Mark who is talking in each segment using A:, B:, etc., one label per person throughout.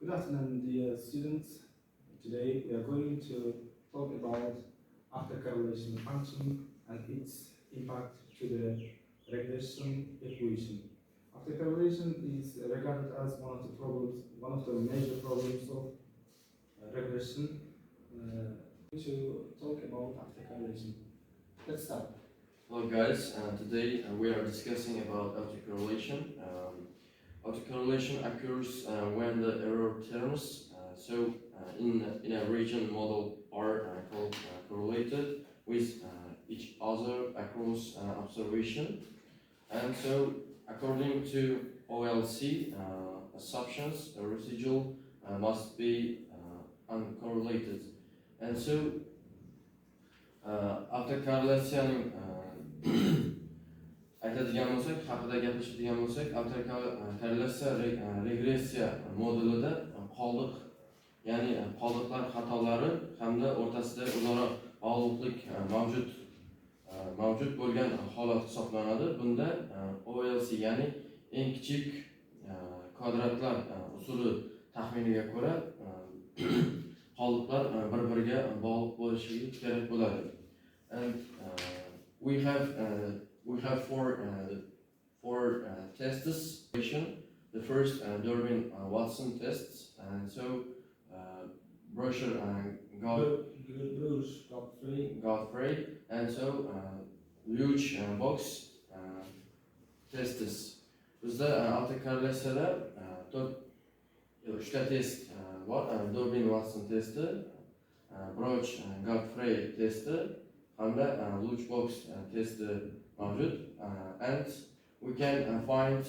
A: Good afternoon, dear students. Today we are going to talk about autocorrelation function and its impact to the regression equation. Autocorrelation is regarded as one of the major problems of regression. To talk about autocorrelation. Let's start.
B: Hello guys, today we are discussing about autocorrelation. Autocorrelation occurs when the error terms, in a region model are correlated with each other across observation. And so according to OLC assumptions, a residual must be uncorrelated. And so autocorrelationing aytadigan bo'lsak, haqida gapiradigan bo'lsak, autokorrelatsiya regressiya modulida qoldiq, ya'ni qoldiqlar xatolari hamda o'rtasida o'zaro bog'liqlik mavjud bo'lgan holat hisoblanadi. Bunda OLC, ya'ni eng kichik kvadratlar usuli taxminiga ko'ra qoldiqlar bir-biriga bog'liq bo'lishi kerak bo'ladi. And we have four tests. The first Durbin-Watson tests, and so brochure Godfrey, and so huge box tests. Bizda autokorrelatsiyada 3 ta test bor. Durbin-Watson testi, Godfrey testi hamda Luchbox testi mavjud. And we can find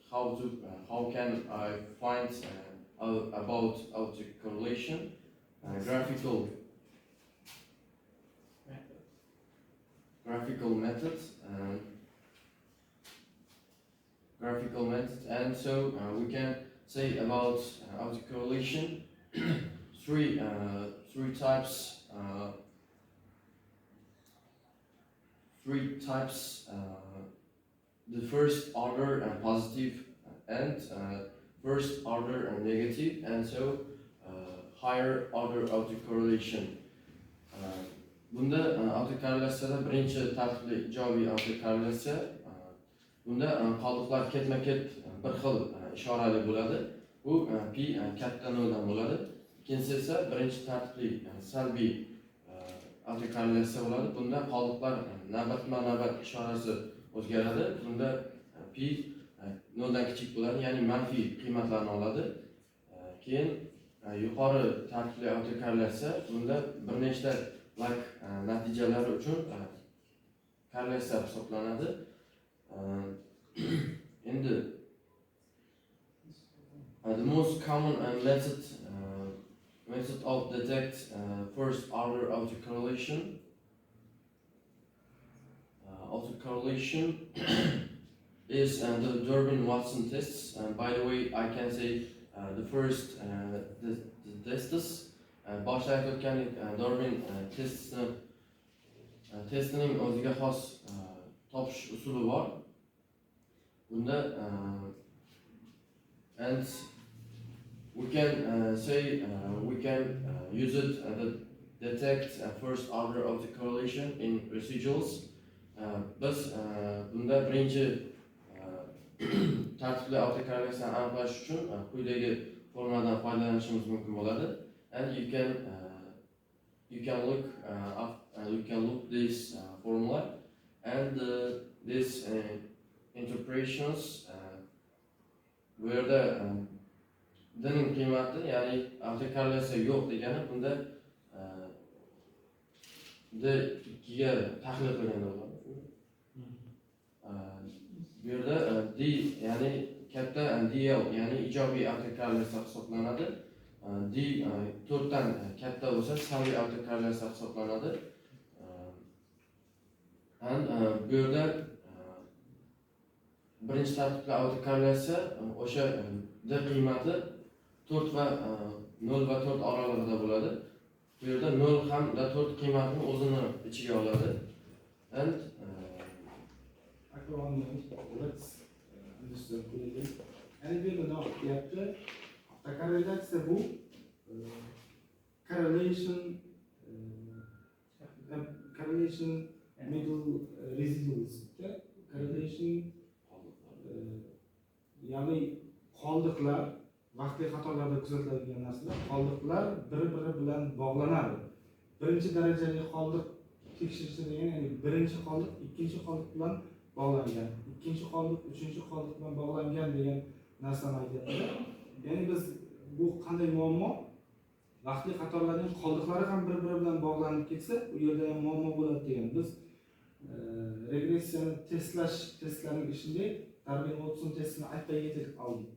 B: how can I find about autocorrelation graphical method. And so we can say about autocorrelation three types. The first order positive and first order negative, and so higher order autocorrelation. Bunda autokorrelatsiyada birinchi tartibli ijobiy autokorrelatsiya. Bunda qoldiqlar ketma-ket bir xil ishorali bo'ladi. Bu pi katta noldan bo'ladi. Ikkinchisi esa birinchi tartibli salbiy autokorrelatsiya bo'ladi. Bunda qoldiqlar navbatma-navbat ishorasi o'zgaradi. Bunda pi noldan kichik bo'ladi, ya'ni manfiy qiymatlarni oladi. Keyin yuqori tartibli autokorrelatsiya, bunda bir nechta natijalari uchun korrelatsiya hisoblanadi. Endi the most common method of detect first order autocorrelation is the Durbin-Watson tests. By the way, I can say the first the tests boshda aytib o'tgandek Durbin testining o'ziga xos topish usuli bor. Bunda and we can use it to detect first order autocorrelation in residuals. Biz bunda birinchi tartibli autokorrelatsiyani aniqlash uchun quyidagi formuladan foydalanishimiz mumkin bo'ladi. And you can look this formula and this interpretations where the dining qiymati, ya'ni autokorrelatsiya yo'q degani, bunda d 2 ga tahlil qilganda bo'ladi. Bu yerda d, ya'ni katta DL, ya'ni ijobiy autokorrelatsiya hisoblanadi. D 4 dan katta bo'lsa salbiy autokorrelatsiya hisoblanadi. Bu yerda birinchi tartibli autokorrelatsiya o'sha d qiymati 4 va 0 va 4 oralig'ida bo'ladi. Bu yerda 0 hamda 4 qiymatini o'zini ichiga oladi. And
A: let's understand clearly. And aytib berdi, deyapti. Avtokorrelyatsiya bu correlation middle residuals. Correlation ya'ni qoldiqlar, vaqtli xatolarda kuzatiladigan narsalar, qoldiqlar bir-biri bilan bog'lanadi. Birinchi darajali qoldiq tekshirishi degan, ya'ni birinchi qoldiq ikkinchi qoldiq bilan bog'langan, ikkinchi qoldiq uchinchi qoldiq bilan bog'langan degan narsani aytyaptilar. Ya'ni biz bu qanday muammo? Vaqtli xatolarning qoldiqlari ham bir-biri bilan bog'lanib ketsa, u yerda ham muammo bo'ladi degan. Biz regressiyani testlarining ishida Darwin-Watson testini aytib yetib oldik.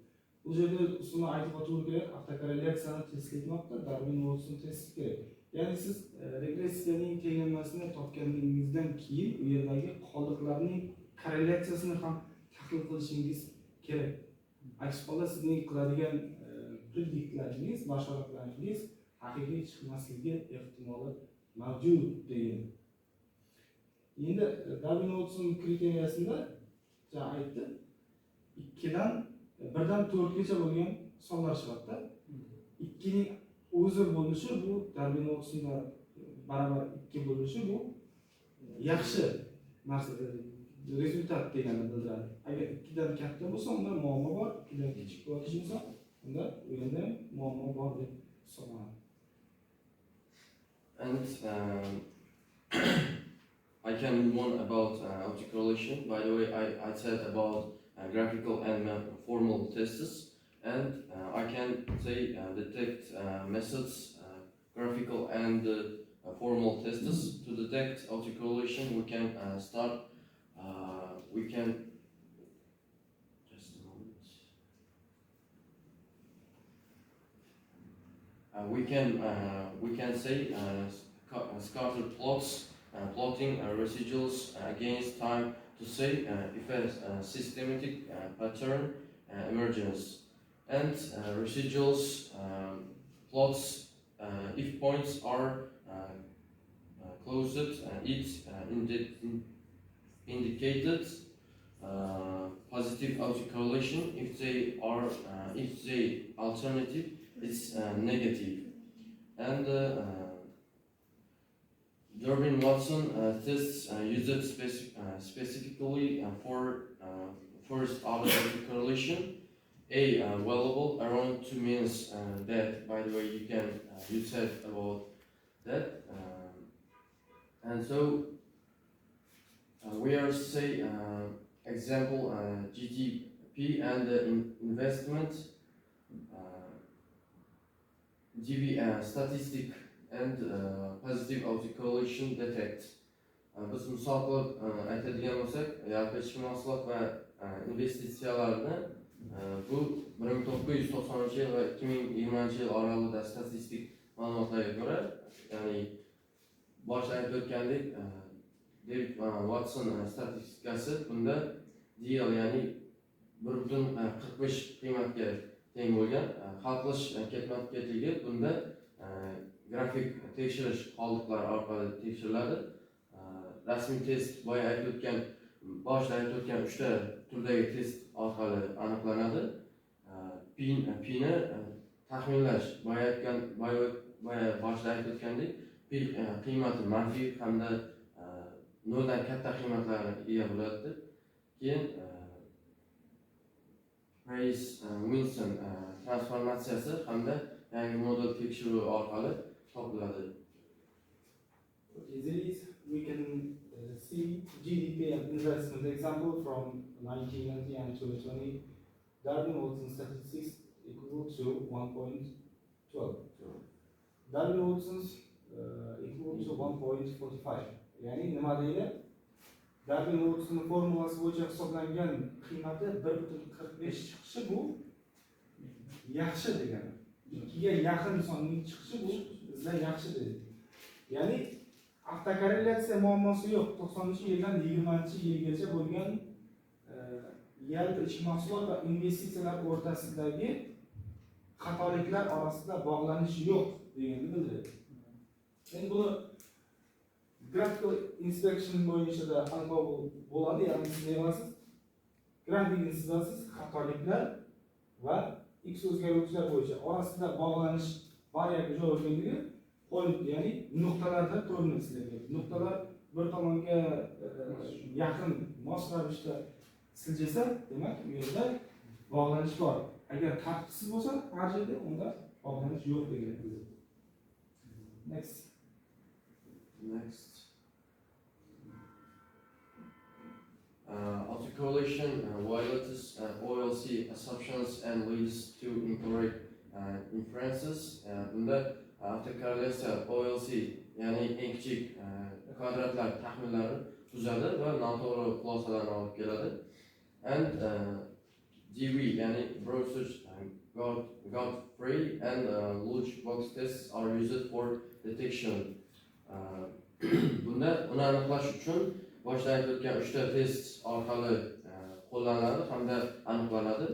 A: Bu yerda ustini aytib o'tib kerak, avtokorrelyatsiyani test etmoqda, Darwin-Watson testi kerak. Ya'ni siz regressiyaning tenglanmasini topganingizdan keyin u yerdagi qoldiqlarning korrelyatsiyasini ham tahlil qilishingiz kerak. Aks holda sizning qiladigan prediktlaringiz, bashoratlaringiz haqiqiy chiqmasligi ehtimoli mavjud degan. Endi Darwin-Watson kriteriyasida aytdi, 2 dan 1 dan 4 gacha bo'lgan sonlar sifatida 2 ning o'zi bo'lishi bu Darwin-Watsonda baravar 2 bo'lishi bu yaxshi narsa, rezultat deganini bildiradi. Agar 2 dan katta bo'lsa, unda muammo bor, 2 dan kichik bo'lsa, unda u yerda muammo bor deb hisoblanadi.
B: And I can move on about autocorrelation. By the way, I said about graphical and formal tests, and I can say detect methods, graphical and formal tests. To detect autocorrelation, we can start. We can just a moment. We can say scatter plots. Plotting residuals against time to say if a systematic pattern emerges, and residuals plots if points are closed, it indicated positive autocorrelation. If they alternative, it's negative. And Darwin-Watson tests used specifically for first order autocorrelation. Valuable around 2 means that. By the way, you said about that, and so we are say example GDP and investment DB statistic and positive autocorrelation detect. Biz misol qilib aytadigan bo'lsak, yalpi ichki mahsulot va investitsiyalarni bu 1990-yil va 2020-yil oralig'ida statistik ma'lumotlarga ko'ra, ya'ni boshida aytib o'tgandek, David Watson statistikasi bunda DL, ya'ni 1.45 qiymatga teng bo'lgan. Hal qilish ketma-ketligi bunda grafik tekshirish qoldiqlari orqali tekshiriladi. Rasmiy test boya aytib o'tgan, boshida aytib o'tgan 3 ta turdagi test orqali aniqlanadi. P'ni taxminlash, boya boshida aytib o'tgandek, P qiymati manfiy hamda 0 dan katta qiymatlarga ega bo'ladi. Keyin Price-Wilson transformatsiyasi hamda yangi model tekshiruvi orqali topiladi.
A: We can see GDP and investment example from 1990 and 2020. Darwin-Watson statistics equal to 1.12. Darwin-Watson's equal to 1.45. Yani nima deydi? Darwin-Watson formulasi bo'yicha hisoblangan qiymati 1.45 chiqishi bu yaxshi degani. 2 ga yaqin sonning chiqishi bu bizda yaxshi dedi. Ya'ni avtokorrelyatsiya muammosi yo'q. 90-yildan 20-yilgacha bo'lgan yalpi ichki mahsulot va investitsiyalar o'rtasidagi xatoliklar orasida bog'lanish yo'q deganni bildiradi. Endi buni graphical inspection bo'yicha da aniqlab bo'ladi, ya'ni siz deyapsiz, grafik inspeksiya xatoliklar va x o'zgaruvchilar bo'yicha orasida bog'lanish variabli javobligi qo'yilibdi, ya'ni nuqtalarda turibdi. Nuqtalar bir tomonga yaqin mos ravishda siljasa, demak u yerda bog'lanish bor. Agar tartibsiz bo'lsa, har yerda unda bog'lanish yo'q degan. Next.
B: Autocorrelation violates OLC assumptions and leads to incorrect inferences. Bunda autokorrelasiya OLC, ya'ni eng kichik kvadratlar taxminlari tuzadi va noto'g'ri xulosalarni olib keladi. And DV, ya'ni broad search, Godfrey and Luch box tests are used for detection. Bunda uni aniqlash uchun boshda aytib o'tgan 3 ta test orqali qo'llaniladi hamda aniqlanadi.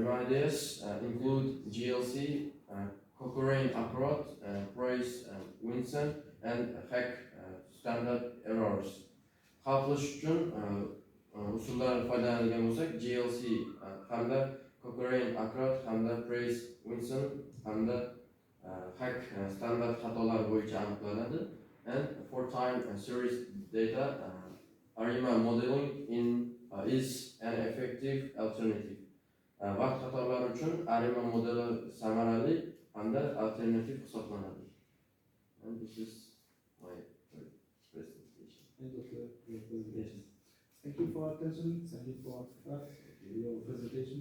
B: Remedies include GLC, Cochrane Acrot, Price Winson and Hack standard errors. Hal qilish uchun usullardan foydalangan bo'lsak, GLC hamda Cochrane Acrot hamda Price Winson hamda Hack standard xatolar bo'yicha aniqlanadi. And for time series data, ARIMA modeling is an effective alternative. Vaqt xatolari uchun ARIMA modeli samarali hamda alternativ hisoblanadi. And this is my presentation.
A: Thank you for attention. Thank you for your presentation.